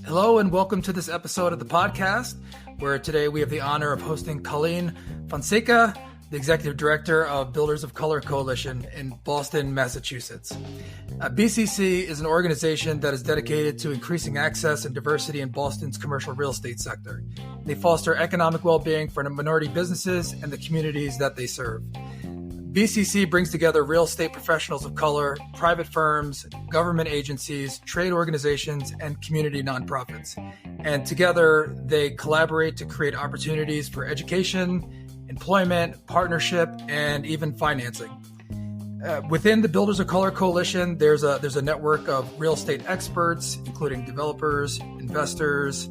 Hello and welcome to this episode of the podcast, where today we have the honor of hosting Colleen Fonseca, the Executive Director of Builders of Color Coalition in Boston, Massachusetts. BCC is an organization that is dedicated to increasing access and diversity in Boston's commercial real estate sector. They foster economic well-being for minority businesses and the communities that they serve. BCC brings together real estate professionals of color, private firms, government agencies, trade organizations, and community nonprofits. And together, they collaborate to create opportunities for education, employment, partnership, and even financing. Within the Builders of Color Coalition, there's a network of real estate experts, including developers, investors,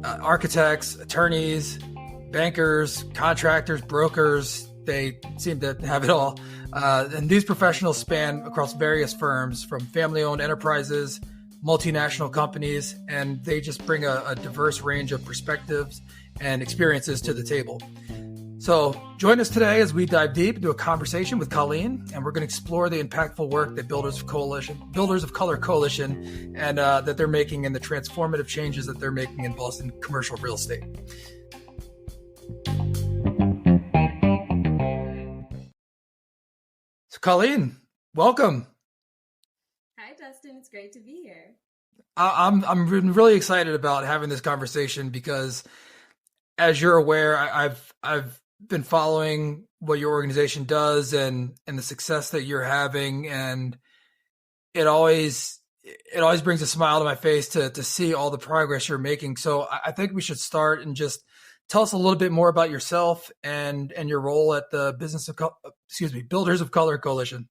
architects, attorneys, bankers, contractors, brokers. They seem to have it all. And these professionals span across various firms, from family-owned enterprises, multinational companies, and they just bring a diverse range of perspectives and experiences to the table. So join us today as we dive deep into a conversation with Colleen, and we're going to explore the impactful work that Builders of Color Coalition, and that they're making, and the transformative changes that they're making in Boston commercial real estate. So Colleen, welcome. Hi, Dustin. It's great to be here. I'm really excited about having this conversation because, as you're aware, I've been following what your organization does and the success that you're having, and it always brings a smile to my face to see all the progress you're making. So I think we should start and just tell us a little bit more about yourself and your role at the Builders of Color Coalition.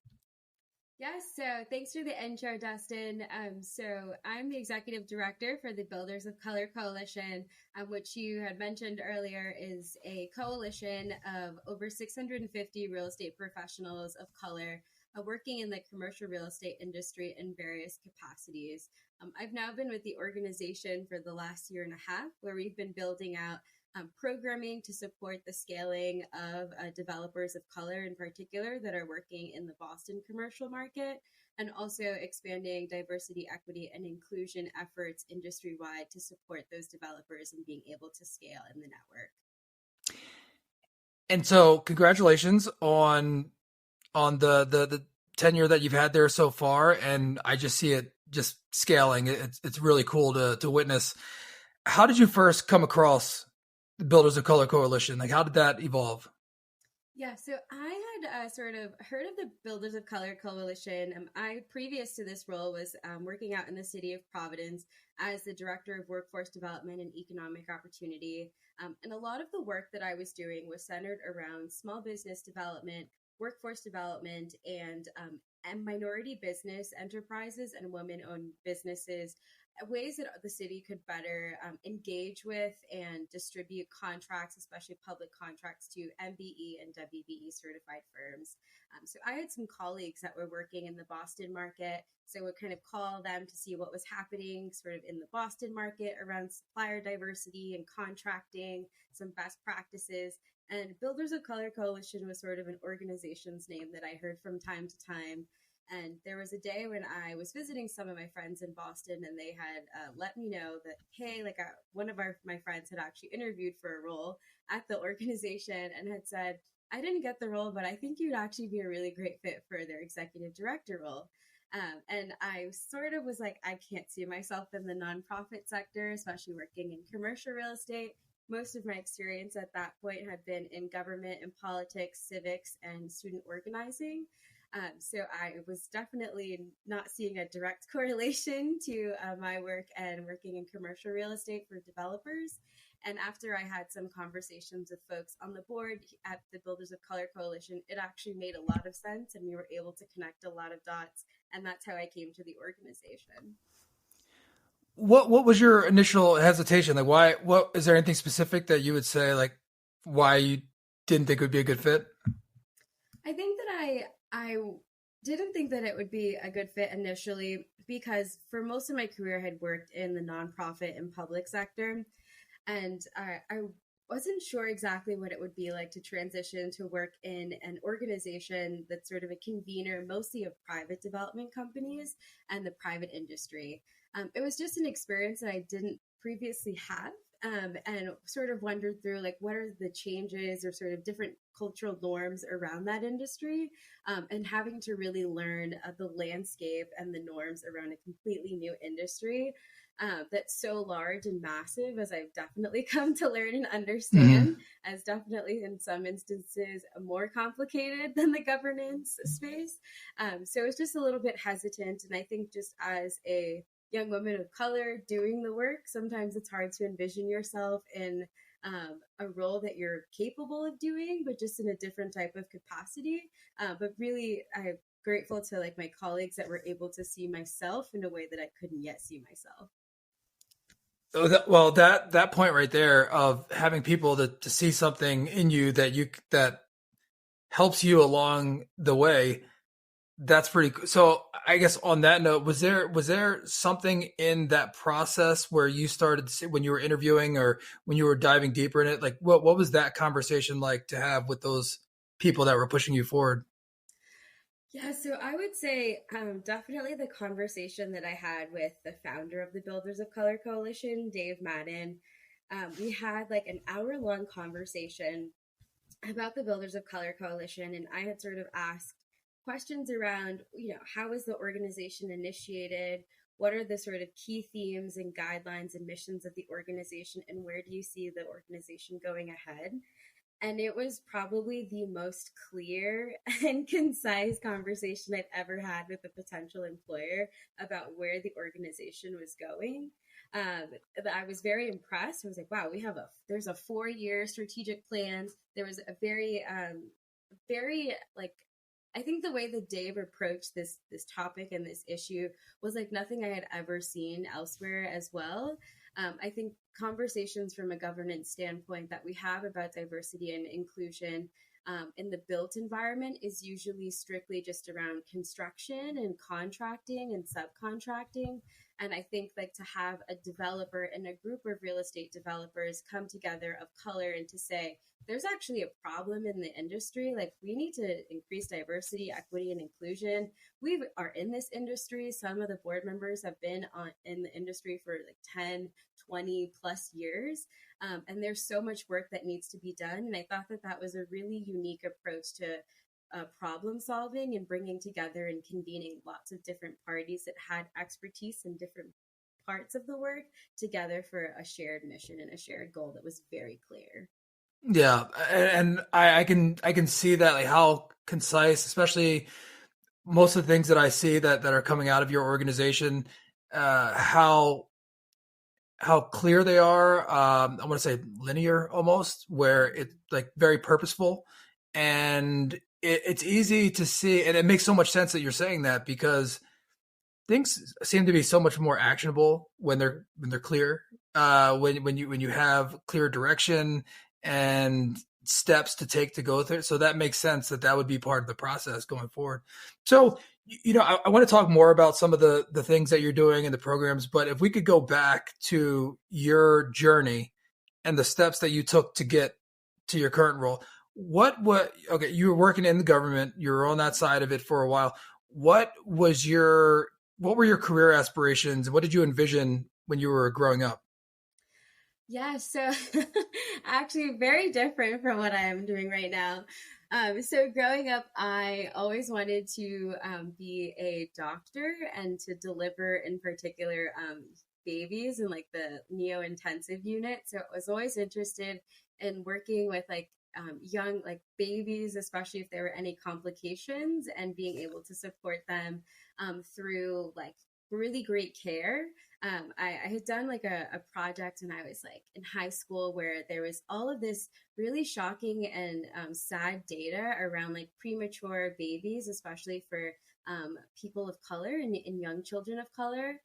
Yes, so thanks for the intro, Dustin. So I'm the executive director for the Builders of Color Coalition, which you had mentioned earlier is a coalition of over 650 real estate professionals of color working in the commercial real estate industry in various capacities. I've now been with the organization for the last year and a half, where we've been building out programming to support the scaling of developers of color in particular that are working in the Boston commercial market, and also expanding diversity, equity, and inclusion efforts industry-wide to support those developers and being able to scale in the network. And so congratulations on the tenure that you've had there so far. And I just see it just scaling. It's really cool to witness. How did you first come across the Builders of Color Coalition? Like, how did that evolve? Yeah, so I had sort of heard of the Builders of Color Coalition. I, previous to this role, was working out in the city of Providence as the Director of Workforce Development and Economic Opportunity. And a lot of the work that I was doing was centered around small business development, workforce development, and minority business enterprises and women-owned businesses, ways that the city could better engage with and distribute contracts, especially public contracts, to MBE and WBE certified firms. So I had some colleagues that were working in the Boston market, so I would kind of call them to see what was happening sort of in the Boston market around supplier diversity and contracting, some best practices. And Builders of Color Coalition was sort of an organization's name that I heard from time to time. And there was a day when I was visiting some of my friends in Boston, and they had let me know that, hey, one of my friends had actually interviewed for a role at the organization and had said, I didn't get the role, but I think you'd actually be a really great fit for their executive director role. And I sort of was like, I can't see myself in the nonprofit sector, especially working in commercial real estate. Most of my experience at that point had been in government and politics, civics, and student organizing. So I was definitely not seeing a direct correlation to my work and working in commercial real estate for developers. And after I had some conversations with folks on the board at the Builders of Color Coalition, it actually made a lot of sense, and we were able to connect a lot of dots. And that's how I came to the organization. What was your initial hesitation? Like, why? What is there anything specific that you would say, like, why you didn't think it would be a good fit? I think that I didn't think that it would be a good fit initially because for most of my career I had worked in the nonprofit and public sector, and I wasn't sure exactly what it would be like to transition to work in an organization that's sort of a convener, mostly of private development companies and the private industry. It was just an experience that I didn't previously have. And sort of wondered through like what are the changes or sort of different cultural norms around that industry, and having to really learn the landscape and the norms around a completely new industry that's so large and massive, as I've definitely come to learn and understand, Hmm. as definitely in some instances more complicated than the governance space. So it's just a little bit hesitant. And I think just as a young woman of color doing the work, sometimes it's hard to envision yourself in a role that you're capable of doing, but just in a different type of capacity. But really, I'm grateful to like my colleagues that were able to see myself in a way that I couldn't yet see myself. Well, that point right there of having people to see something in you that helps you along the way, that's pretty cool. So I guess on that note, was there something in that process where you started to see, when you were interviewing or when you were diving deeper in it, like what was that conversation like to have with those people that were pushing you forward? Yeah, so I would say definitely the conversation that I had with the founder of the Builders of Color Coalition, Dave Madden. We had like an hour-long conversation about the Builders of Color Coalition, and I had sort of asked questions around, how is the organization initiated? What are the sort of key themes and guidelines and missions of the organization, and where do you see the organization going ahead? And it was probably the most clear and concise conversation I've ever had with a potential employer about where the organization was going. Um, I was very impressed. I was like, wow, there's a 4-year strategic plan. There was a very like, I think the way that Dave approached this topic and this issue was like nothing I had ever seen elsewhere as well. I think conversations from a governance standpoint that we have about diversity and inclusion in the built environment is usually strictly just around construction and contracting and subcontracting. And I think like to have a developer and a group of real estate developers come together of color and to say, there's actually a problem in the industry. Like we need to increase diversity, equity, and inclusion. We are in this industry. Some of the board members have been in the industry for like 10, 20 plus years. And there's so much work that needs to be done. And I thought that that was a really unique approach to problem solving and bringing together and convening lots of different parties that had expertise in different parts of the work together for a shared mission and a shared goal that was very clear. Yeah, and I can see that, like how concise, especially most of the things that I see that are coming out of your organization, how clear they are. I want to say linear almost, where it's like very purposeful, and it's easy to see, and it makes so much sense that you're saying that because things seem to be so much more actionable when they're clear. When you have clear direction and steps to take to go through, so that makes sense that would be part of the process going forward. So I want to talk more about some of the things that you're doing in the programs, but if we could go back to your journey and the steps that you took to get to your current role, what okay, you were working in the government, you were on that side of it for a while. What was your what were your career aspirations? What did you envision when you were growing up? Yeah, so actually very different from what I am doing right now. So growing up, I always wanted to be a doctor and to deliver, in particular, babies in like the neo-intensive unit. So I was always interested in working with like young like babies, especially if there were any complications, and being able to support them through like really great care. I had done like a project when I was like in high school where there was all of this really shocking and sad data around like premature babies, especially for people of color and young children of color.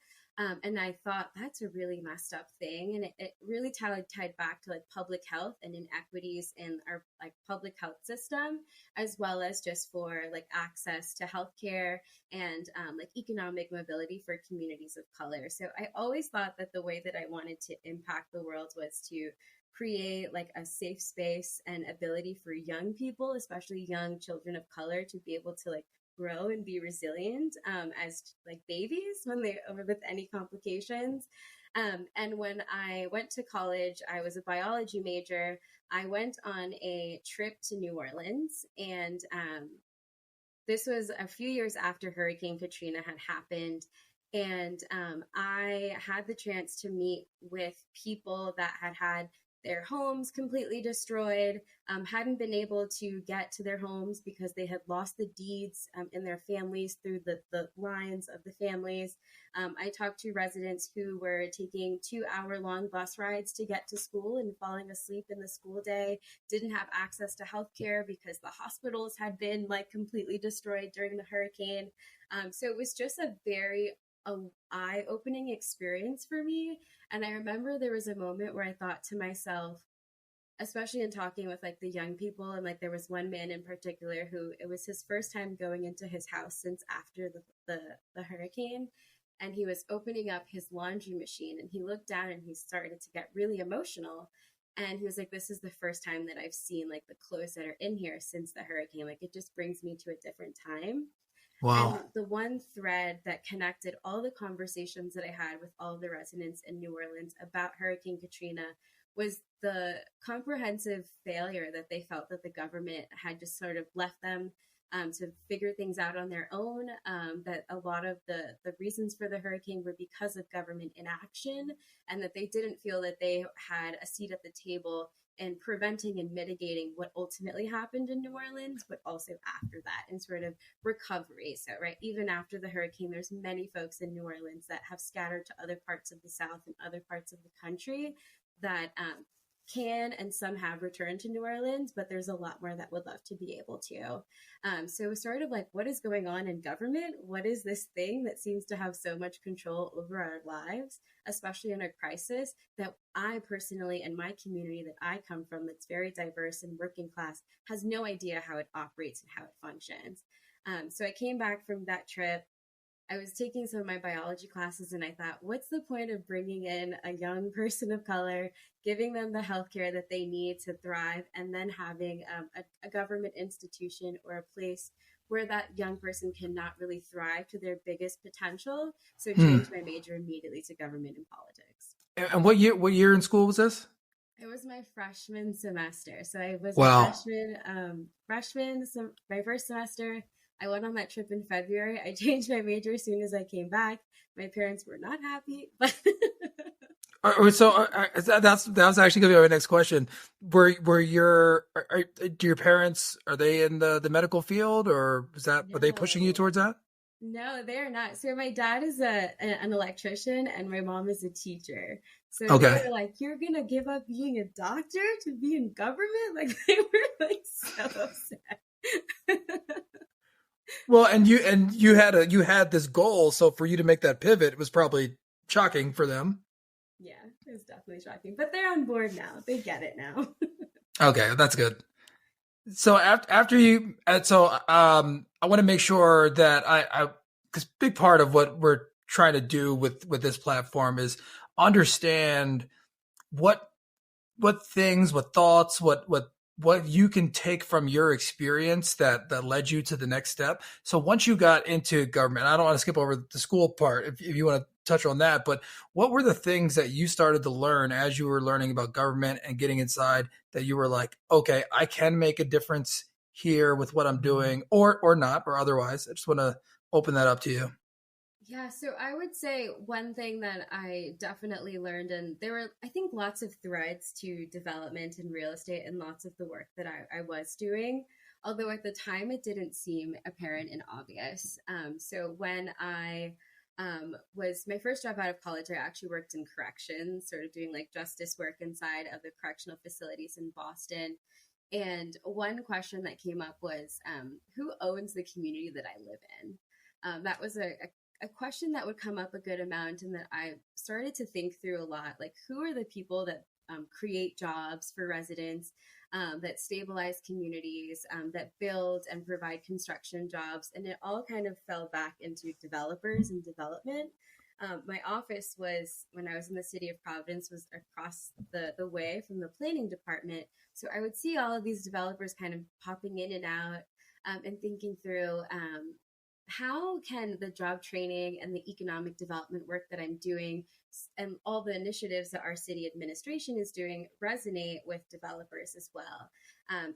And I thought that's a really messed up thing. And it really tied back to like public health and inequities in our like public health system, as well as just for like access to healthcare and like economic mobility for communities of color. So I always thought that the way that I wanted to impact the world was to create like a safe space and ability for young people, especially young children of color, to be able to like grow and be resilient as like babies when they with any complications. And when I went to college, I was a biology major. I went on a trip to New Orleans, and this was a few years after Hurricane Katrina had happened. And I had the chance to meet with people that had their homes completely destroyed, hadn't been able to get to their homes because they had lost the deeds in their families through the lines of the families. I talked to residents who were taking 2-hour-long bus rides to get to school and falling asleep in the school day, didn't have access to healthcare because the hospitals had been like completely destroyed during the hurricane. So it was just a very eye-opening experience for me. And I remember there was a moment where I thought to myself, especially in talking with like the young people, and like there was one man in particular who it was his first time going into his house since after the hurricane, and he was opening up his laundry machine, and he looked down and he started to get really emotional. And he was like, this is the first time that I've seen like the clothes that are in here since the hurricane. Like it just brings me to a different time. And Wow. the one thread that connected all the conversations that I had with all the residents in New Orleans about Hurricane Katrina was the comprehensive failure that they felt that the government had just sort of left them to figure things out on their own, that a lot of the reasons for the hurricane were because of government inaction, and that they didn't feel that they had a seat at the table in preventing and mitigating what ultimately happened in New Orleans, but also after that and sort of recovery. So, right, even after the hurricane, there's many folks in New Orleans that have scattered to other parts of the South and other parts of the country that can and some have returned to New Orleans, but there's a lot more that would love to be able to. So it was sort of like, what is going on in government? What is this thing that seems to have so much control over our lives, especially in a crisis, that I personally and my community that I come from, that's very diverse and working class, has no idea how it operates and how it functions. So I came back from that trip. I was taking some of my biology classes, and I thought, what's the point of bringing in a young person of color, giving them the healthcare that they need to thrive, and then having a government institution or a place where that young person cannot really thrive to their biggest potential? So changed my major immediately to government and politics. And what year in school was this? It was my freshman semester. So I was a Wow. my first semester. I went on that trip in February. I changed my major as soon as I came back. My parents were not happy, but That was actually going to be my next question. Do your parents, are they in the medical field, or were they pushing you no. towards that? No, they're not. So my dad is an electrician and my mom is a teacher. So they Okay. were like, "You're gonna give up being a doctor to be in government?" Like they were like so upset. Well, and you had this goal, so for you to make that pivot, it was probably shocking for them. Yeah, it was definitely shocking. But they're on board now. They get it now. Okay, that's good. So after you, I want to make sure that because big part of what we're trying to do with this platform is understand what things, what thoughts, what you can take from your experience that led you to the next step. So once you got into government, I don't want to skip over the school part if you want to touch on that, but what were the things that you started to learn as you were learning about government and getting inside that you were like, okay, I can make a difference here with what I'm doing, or not, or otherwise? I just want to open that up to you. Yeah, so I would say one thing that I definitely learned, and there were, I think, lots of threads to development in real estate and lots of the work that I was doing, although at the time it didn't seem apparent and obvious. So when I was my first job out of college, I actually worked in corrections, sort of doing like justice work inside of the correctional facilities in Boston. And one question that came up was, who owns the community that I live in? That was a question that would come up a good amount, and that I started to think through a lot. Like, who are the people that create jobs for residents, that stabilize communities, that build and provide construction jobs? And it all kind of fell back into developers and development. My office was, when I was in the city of Providence, was across the way from the planning department. So I would see all of these developers kind of popping in and out, and thinking through, how can the job training and the economic development work that I'm doing and all the initiatives that our city administration is doing resonate with developers as well.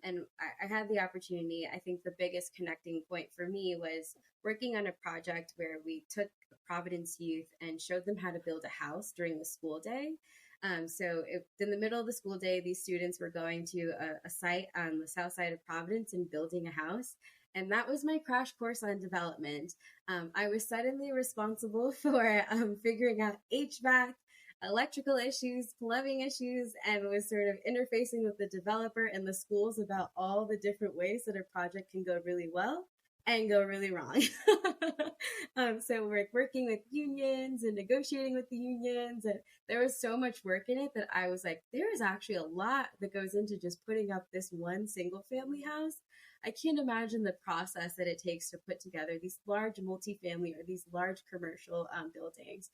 And I had the opportunity. I think the biggest connecting point for me was working on a project where we took Providence youth and showed them how to build a house during the school day. In the middle of the school day, these students were going to a site on the south side of Providence and building a house. And that was my crash course on development. I was suddenly responsible for figuring out HVAC, electrical issues, plumbing issues, and was sort of interfacing with the developer and the schools about all the different ways that a project can go really well and go really wrong. So we're working with unions and negotiating with the unions, and there was so much work in it that I was like, there is actually a lot that goes into just putting up this one single family house. I can't imagine the process that it takes to put together these large multifamily or these large commercial buildings.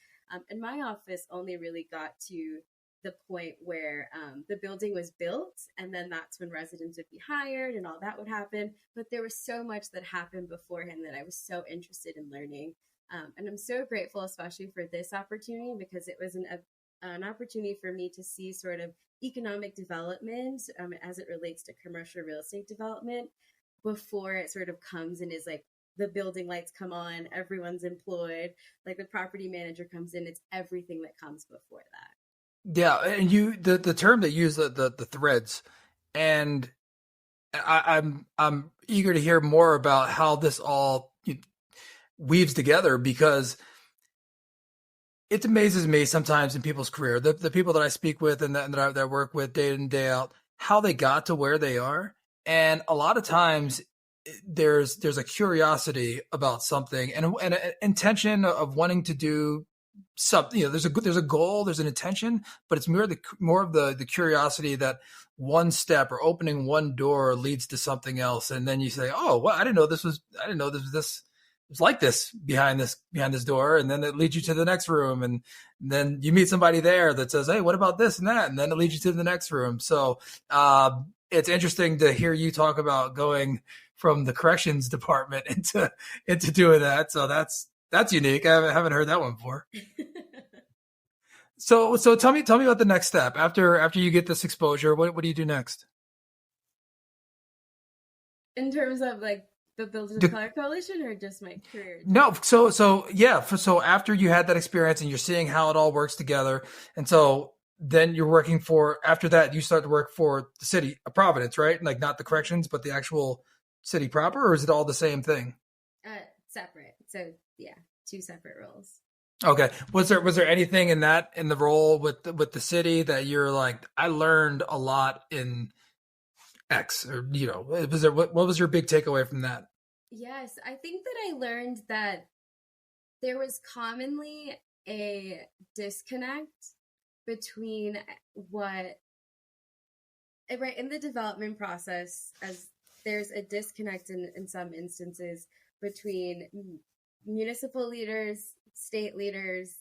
And my office only really got to the point where the building was built, and then that's when residents would be hired and all that would happen. But there was so much that happened beforehand that I was so interested in learning. And I'm so grateful, especially for this opportunity, because it was an opportunity for me to see sort of economic development as it relates to commercial real estate development before it sort of comes and is like the building lights come on, everyone's employed, like the property manager comes in. It's everything that comes before that. Yeah, and the term that you use, the threads, and I'm eager to hear more about how this all weaves together, because it amazes me sometimes in people's career, the people that I speak with and that I work with day in and day out, how they got to where they are. And a lot of times there's a curiosity about something and an intention of wanting to do something. There's a goal, there's an intention, but it's more of the curiosity that one step or opening one door leads to something else. And then you say, oh, well, I didn't know this was like this behind this door. And then it leads you to the next room. And then you meet somebody there that says, hey, what about this and that? And then it leads you to the next room. So, it's interesting to hear you talk about going from the corrections department into doing that. So that's unique. I haven't heard that one before. So tell me about the next step after you get this exposure. What do you do next? In terms of like the Builders of Color Coalition, or just my career? No. So after you had that experience and you're seeing how it all works together, and so then you're working after that, you start to work for the city of Providence, right? Like not the corrections, but the actual city proper, or is it all the same thing? Separate. So yeah, two separate roles. Okay. Was there anything in the role with the city that you're like, I learned a lot in X, or what was your big takeaway from that? Yes, I think that I learned that there was commonly a disconnect between right in the development process, as there's a disconnect in some instances between municipal leaders, state leaders,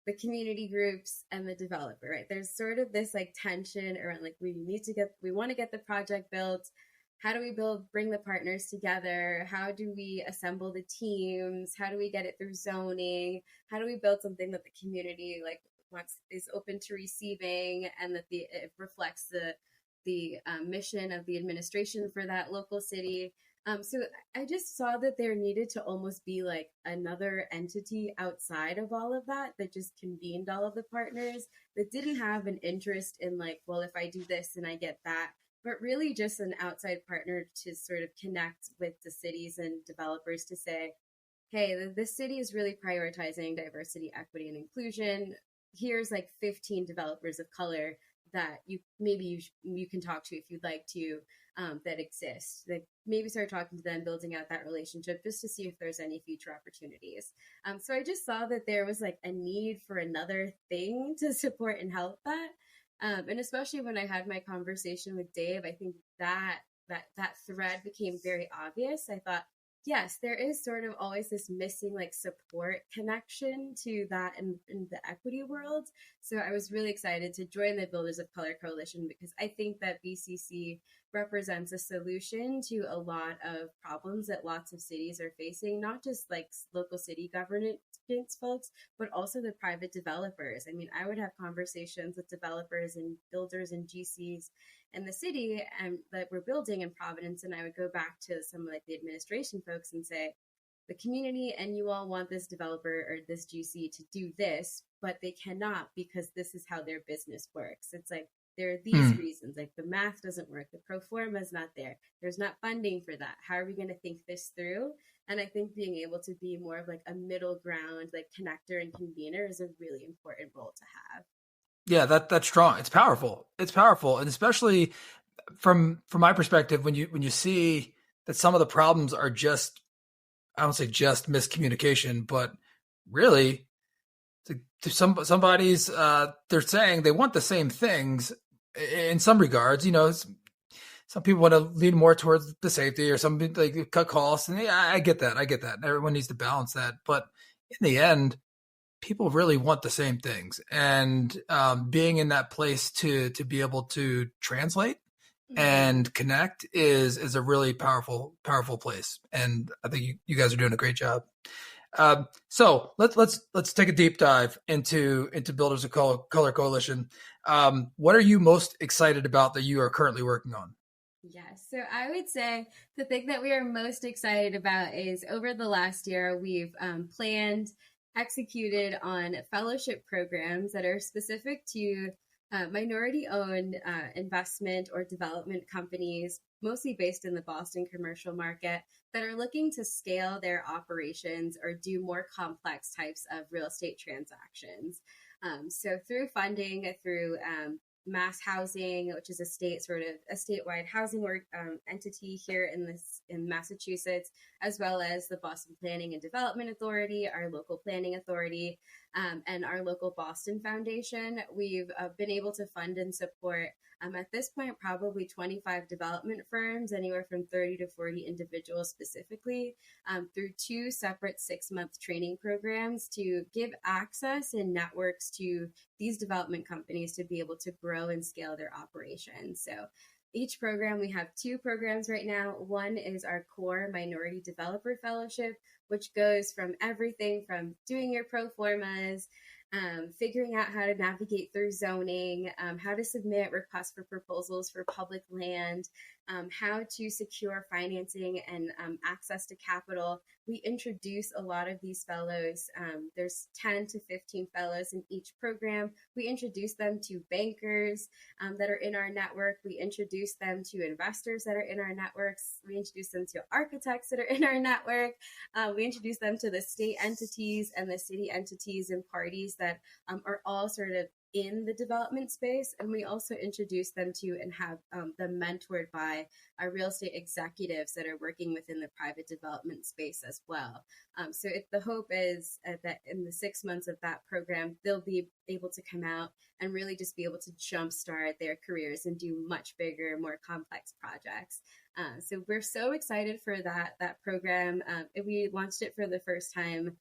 the community groups, and the developer, right? There's sort of this like tension around like we want to get the project built. How do we bring the partners together? How do we assemble the teams? How do we get it through zoning? How do we build something that the community is open to receiving, and that it reflects the mission of the administration for that local city? So I just saw that there needed to almost be like another entity outside of all of that just convened all of the partners, that didn't have an interest in like, well, if I do this and I get that, but really just an outside partner to sort of connect with the cities and developers to say, hey, this city is really prioritizing diversity, equity, and inclusion. Here's like 15 developers of color that you can talk to if you'd like to, that exist. Like maybe start talking to them, building out that relationship just to see if there's any future opportunities. So I just saw that there was like a need for another thing to support and help that. And especially when I had my conversation with Dave, I think that thread became very obvious. I thought, Yes, there is sort of always this missing like support connection to that in the equity world. So I was really excited to join the Builders of Color Coalition because I think that BCC represents a solution to a lot of problems that lots of cities are facing, not just like local city governance folks, but also the private developers. I mean, I would have conversations with developers and builders and GCs in the city and that we're building in Providence, and I would go back to some of like the administration folks and say, the community and you all want this developer or this GC to do this, but they cannot because this is how their business works. It's like there are these reasons, like the math doesn't work, the pro forma is not there, there's not funding for that. How are we going to think this through? And I think being able to be more of like a middle ground, like connector and convener is a really important role to have. Yeah, that's strong. It's powerful. It's powerful, and especially from my perspective, when you see that some of the problems are just, I don't say just miscommunication, but really to somebody's they're saying they want the same things in some regards. You know, some people want to lean more towards the safety, or some like cut costs, and yeah, I get that. Everyone needs to balance that, but in the end, people really want the same things, and being in that place to be able to translate and connect is a really powerful place, and I think you guys are doing a great job. So let's take a deep dive into Builders of Color Coalition. What are you most excited about that you are currently working on? Yes. So I would say the thing that we are most excited about is over the last year, we've planned, executed on fellowship programs that are specific to minority owned investment or development companies, mostly based in the Boston commercial market, that are looking to scale their operations or do more complex types of real estate transactions. So through funding, through Mass Housing, which is a statewide housing entity here in Massachusetts, as well as the Boston Planning and Development Authority, our local planning authority, and our local Boston Foundation. We've been able to fund and support at this point probably 25 development firms, anywhere from 30 to 40 individuals specifically, through 2 separate 6-month training programs to give access and networks to these development companies to be able to grow and scale their operations. So each program, we have 2 programs right now. One is our core Minority Developer Fellowship, which goes from everything from doing your pro formas, figuring out how to navigate through zoning, how to submit requests for proposals for public land, how to secure financing and access to capital. We introduce a lot of these fellows. There's 10 to 15 fellows in each program. We introduce them to bankers that are in our network. We introduce them to investors that are in our networks. We introduce them to architects that are in our network. We introduce them to the state entities and the city entities and parties that are all sort of in the development space. And we also introduce them to and have them mentored by our real estate executives that are working within the private development space as well. So the hope is that in the 6 months of that program, they'll be able to come out and really just be able to jumpstart their careers and do much bigger, more complex projects. So we're so excited for that program. We launched it for the first time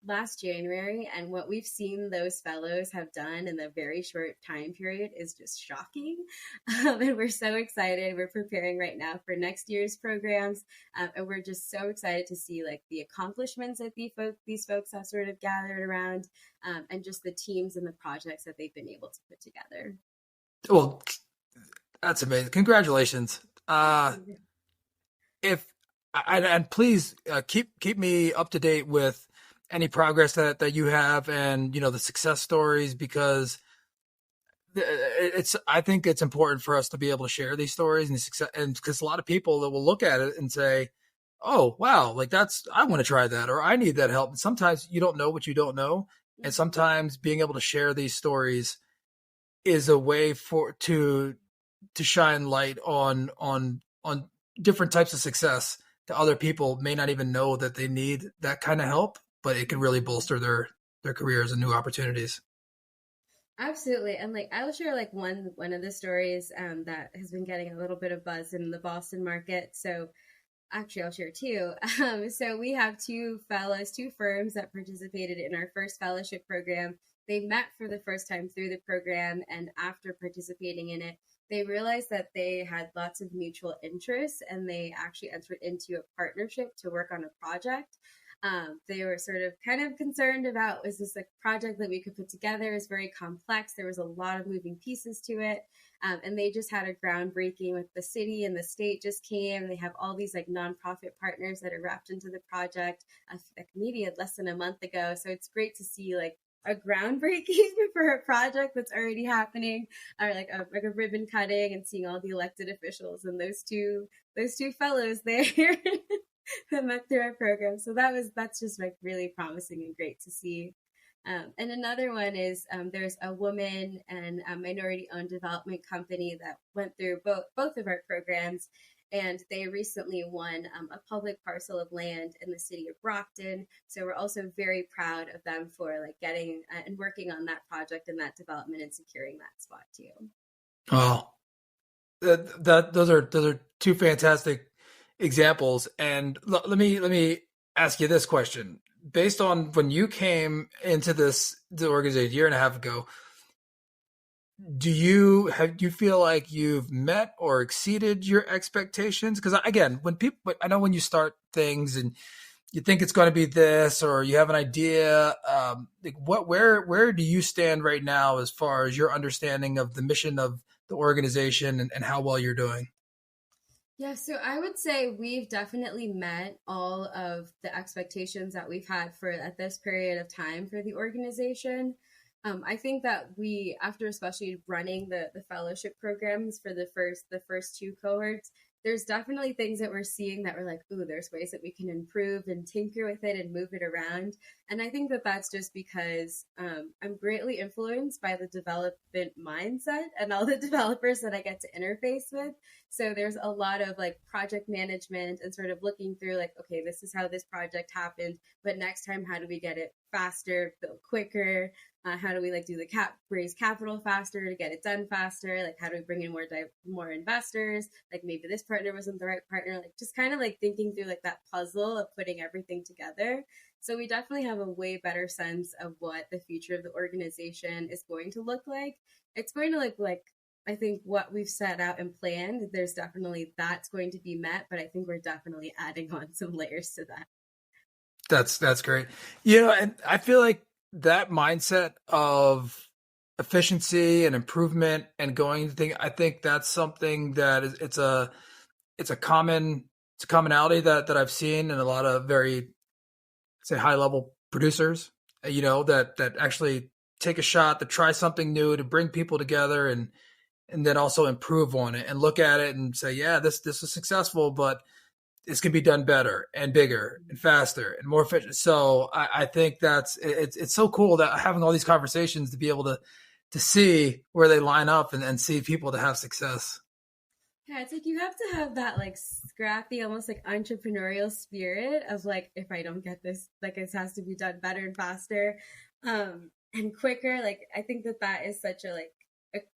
last January, and what we've seen those fellows have done in the very short time period is just shocking. And we're so excited. We're preparing right now for next year's programs, and we're just so excited to see like the accomplishments that these folks have sort of gathered around, and just the teams and the projects that they've been able to put together. Well, that's amazing. Congratulations. And please keep me up to date with any progress that you have, and the success stories, because I think it's important for us to be able to share these stories and success, and because a lot of people that will look at it and say, oh wow, like I want to try that, or I need that help. And sometimes you don't know what you don't know, and sometimes being able to share these stories is a way to shine light on different types of success to other people may not even know that they need that kind of help, but it can really bolster their careers and new opportunities. Absolutely. And like I'll share like one of the stories that has been getting a little bit of buzz in the Boston market. So Actually, I'll share two. So we have two fellows, two firms that participated in our first fellowship program. They met for the first time through the program, and after participating in it, they realized that they had lots of mutual interests, and they actually entered into a partnership to work on a project. They were sort of kind of concerned about, is this a project that we could put together? It's very complex. There was a lot of moving pieces to it. And they just had a groundbreaking with the city, and the state just came. They have all these like nonprofit partners that are wrapped into the project, like maybe less than a month ago. So it's great to see like a groundbreaking for a project that's already happening, or like a ribbon cutting, and seeing all the elected officials and those two fellows there that met through our program. So that's just like really promising and great to see. And another one is there's a woman and a minority-owned development company that went through both of our programs, and they recently won a public parcel of land in the city of Brockton. So we're also very proud of them for like getting and working on that project and that development and securing that spot too. Oh, those are two fantastic examples. And let me ask you this question. Based on when you came into the organization a year and a half ago, do you feel like you've met or exceeded your expectations? Because again, I know when you start things and you think it's going to be this, or you have an idea, like where do you stand right now as far as your understanding of the mission of the organization and how well you're doing? Yeah, so I would say we've definitely met all of the expectations that we've had for at this period of time for the organization. I think that we, after especially running the fellowship programs for the first two cohorts, there's definitely things that we're seeing that we're like, ooh, there's ways that we can improve and tinker with it and move it around. And I think that that's just because I'm greatly influenced by the development mindset and all the developers that I get to interface with. So there's a lot of like project management and sort of looking through like, okay, this is how this project happened, but next time, how do we get it faster, build quicker? How do we like do the raise capital faster to get it done faster? Like, how do we bring in more investors? Like, maybe this partner wasn't the right partner. Like, just kind of like thinking through like that puzzle of putting everything together. So we definitely have a way better sense of what the future of the organization is going to look like. It's going to look like, I think, what we've set out and planned. There's definitely that's going to be met, but I think we're definitely adding on some layers to that. That's great. And I feel like that mindset of efficiency and improvement and going to think, I think that's something that it's a commonality that I've seen in a lot of very, say, high level producers, that actually take a shot to try something new, to bring people together and then also improve on it and look at it and say, yeah, this was successful, but this can be done better and bigger and faster and more efficient. So I think it's so cool that having all these conversations to be able to see where they line up and see people to have success. Yeah, it's like you have to have that like scrappy, almost like entrepreneurial spirit of like, if I don't get this, like it has to be done better and faster, and quicker. Like I think that is such a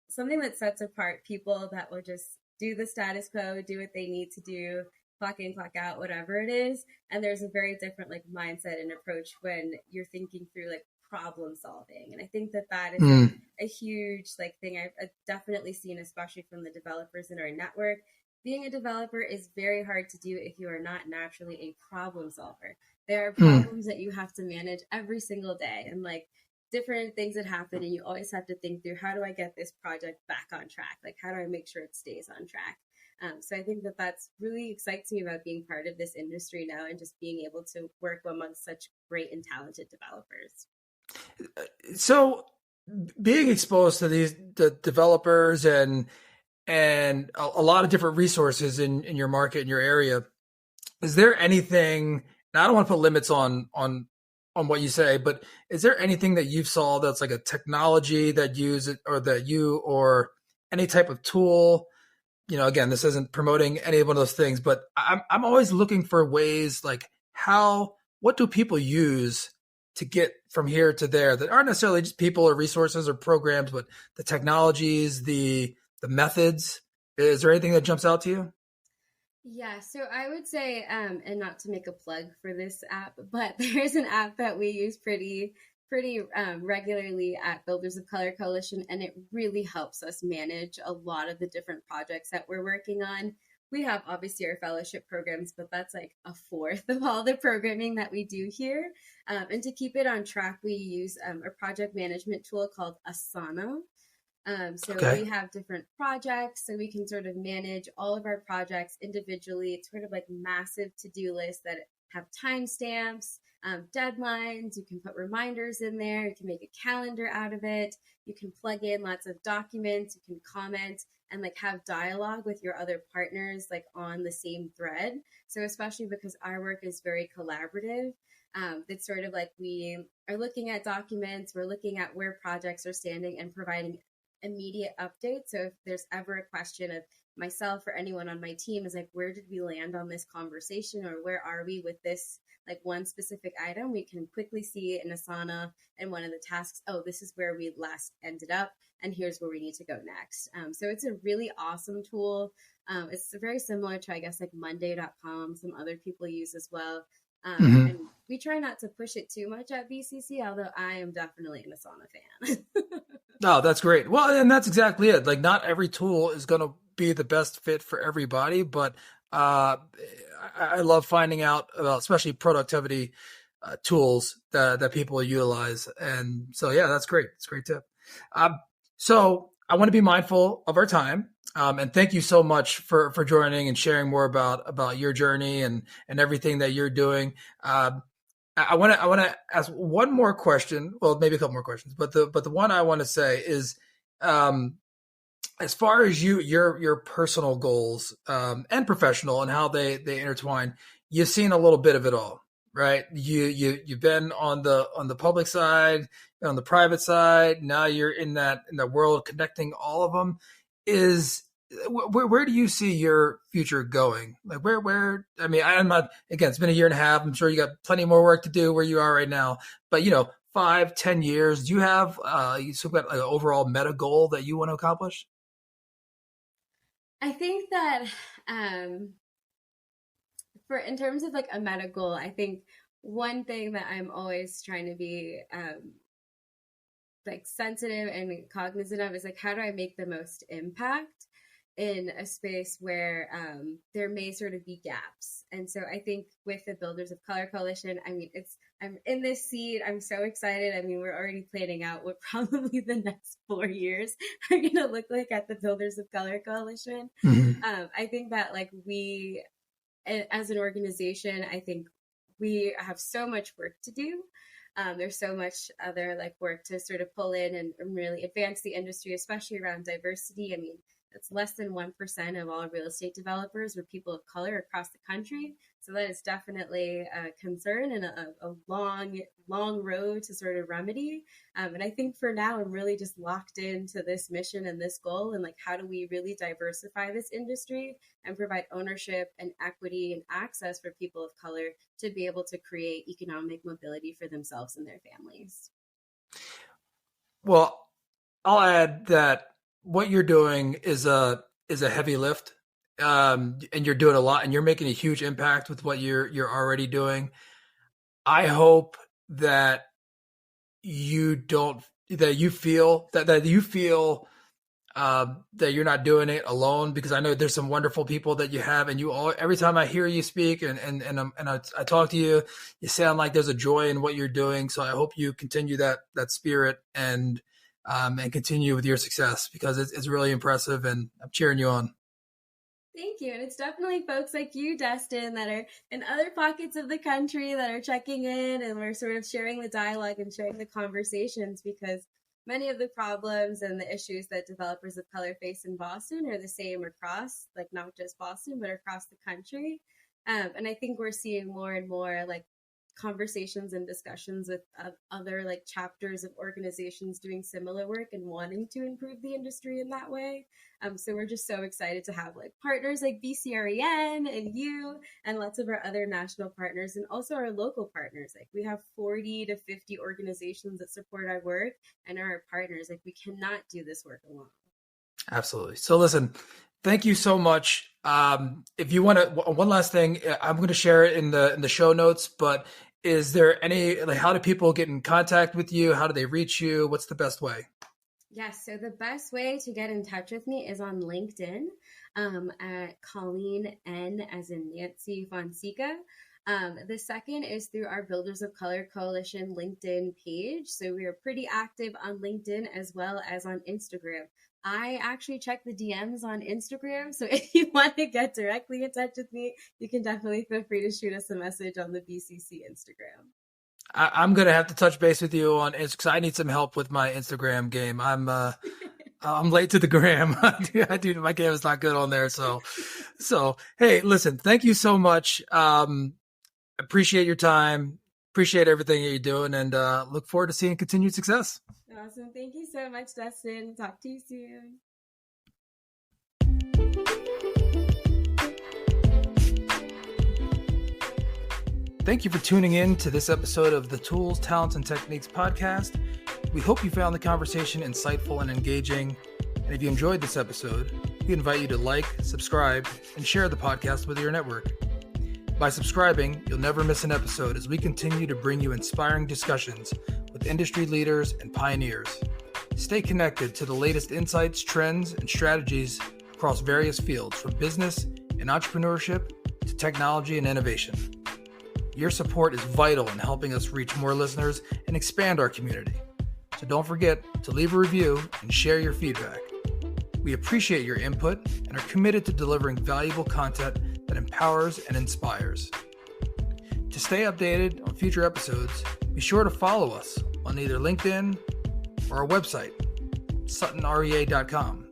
something that sets apart people that will just do the status quo, do what they need to do, clock in, clock out, whatever it is. And there's a very different like mindset and approach when you're thinking through like problem solving. And I think that is a huge like thing I've definitely seen, especially from the developers in our network. Being a developer is very hard to do if you are not naturally a problem solver. There are problems that you have to manage every single day, and like different things that happen, and you always have to think through, how do I get this project back on track? Like, how do I make sure it stays on track? So I think that's really excites me about being part of this industry now and just being able to work amongst such great and talented developers. So being exposed to the developers and a lot of different resources in your market, in your area, is there anything, now I don't want to put limits on what you say, but is there anything that you've saw that's like a technology that use it, or any type of tool? Again, this isn't promoting any of one of those things, but I'm always looking for ways like what do people use to get from here to there that aren't necessarily just people or resources or programs, but the technologies, the methods. Is there anything that jumps out to you? Yeah, so I would say, and not to make a plug for this app, but there is an app that we use pretty regularly at Builders of Color Coalition, and it really helps us manage a lot of the different projects that we're working on. We have obviously our fellowship programs, but that's like a fourth of all the programming that we do here. And to keep it on track, we use a project management tool called Asana. So Okay. we have different projects, so we can sort of manage all of our projects individually. It's sort of like massive to-do lists that have timestamps, deadlines. You can put reminders in there. You can make a calendar out of it. You can plug in lots of documents. You can comment and like have dialogue with your other partners like on the same thread. So especially because our work is very collaborative, it's sort of like we are looking at documents, we're looking at where projects are standing and providing immediate updates. So if there's ever a question of myself or anyone on my team is like, where did we land on this conversation, or where are we with this like one specific item, we can quickly see in Asana and one of the tasks, oh, this is where we last ended up and here's where we need to go next. So it's a really awesome tool. It's very similar to, I guess, like monday.com, some other people use as well. Hmm. And we try not to push it too much at BCC, although I am definitely an Asana fan. No, that's great. Well, and that's exactly it. Like, not every tool is going to be the best fit for everybody, but uh, I love finding out about, especially productivity tools that people utilize. And so, yeah, that's great. It's a great tip. Um, so I want to be mindful of our time. And thank you so much for joining and sharing more about your journey and everything that you're doing. I want to ask one more question. Well, maybe a couple more questions, but the one I want to say is, um, as far as your personal goals and professional and how they intertwine. You've seen a little bit of it all, right? You've been on the public side, on the private side. Now you're in that world connecting all of them. Is where do you see your future going? Like where? I mean, I'm not, again. It's been a year and a half. I'm sure you got plenty more work to do where you are right now. But 5, 10 years. Do you have you still got like an overall meta goal that you want to accomplish? I think that um, for in terms of like a meta goal, I think one thing that I'm always trying to be like sensitive and cognizant of is like how do I make the most impact in a space where there may sort of be gaps. And so I think with the Builders of Color Coalition, I mean, I'm in this seat. I'm so excited. I mean, we're already planning out what probably the next 4 years are going to look like at the Builders of Color Coalition. Hmm. I think that like we, as an organization, I think we have so much work to do. There's so much other like work to sort of pull in and really advance the industry, especially around diversity. I mean, it's less than 1% of all real estate developers are people of color across the country. So that is definitely a concern and a long, long road to sort of remedy. And I think for now, I'm really just locked into this mission and this goal. And like, how do we really diversify this industry and provide ownership and equity and access for people of color to be able to create economic mobility for themselves and their families? Well, I'll add that what you're doing is a heavy lift, and you're doing a lot, and you're making a huge impact with what you're already doing. I hope that you don't that you feel that you're not doing it alone, because I know there's some wonderful people that you have, and you all, every time I hear you speak and I talk to you, you sound like there's a joy in what you're doing. So I hope you continue that spirit and continue with your success, because it's really impressive, and I'm cheering you on. Thank you. And it's definitely folks like you, Destin, that are in other pockets of the country that are checking in, and we're sort of sharing the dialogue and sharing the conversations, because many of the problems and the issues that developers of color face in Boston are the same across, like not just Boston, but across the country. And I think we're seeing more and more like conversations and discussions with other like chapters of organizations doing similar work and wanting to improve the industry in that way. So we're just so excited to have like partners like BCREN and you and lots of our other national partners, and also our local partners. Like we have 40 to 50 organizations that support our work and are our partners. Like we cannot do this work alone. Absolutely. So listen, Thank you so much. If you want to, one last thing, I'm going to share it in the show notes. But is there any how do people get in contact with you? How do they reach you? What's the best way? Yes, so the best way to get in touch with me is on LinkedIn at Colleen N as in Nancy Fonseca. The second is through our Builders of Color Coalition LinkedIn page. So we are pretty active on LinkedIn as well as on Instagram. I actually check the DMs on Instagram. So if you want to get directly in touch with me, you can definitely feel free to shoot us a message on the BCC Instagram. I'm going to have to touch base with you on Instagram because I need some help with my Instagram game. I'm late to the gram. Dude, my game is not good on there. So hey, listen, thank you so much. Appreciate your time. Appreciate everything that you're doing, and look forward to seeing continued success. Awesome. Thank you so much, Dustin. Talk to you soon. Thank you for tuning in to this episode of the Tools, Talents, and Techniques podcast. We hope you found the conversation insightful and engaging. And if you enjoyed this episode, we invite you to like, subscribe, and share the podcast with your network. By subscribing, you'll never miss an episode as we continue to bring you inspiring discussions with industry leaders and pioneers. Stay connected to the latest insights, trends, and strategies across various fields from business and entrepreneurship to technology and innovation. Your support is vital in helping us reach more listeners and expand our community. So don't forget to leave a review and share your feedback. We appreciate your input and are committed to delivering valuable content that empowers and inspires. To stay updated on future episodes, be sure to follow us on either LinkedIn or our website, suttonrea.com.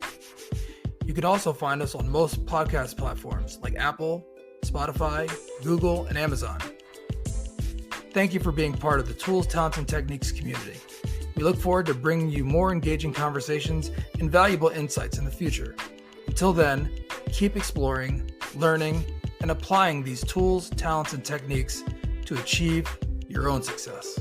You can also find us on most podcast platforms like Apple, Spotify, Google, and Amazon. Thank you for being part of the Tools, Talents, and Techniques community. We look forward to bringing you more engaging conversations and valuable insights in the future. Until then, keep exploring, learning, and applying these tools, talents, and techniques to achieve your own success.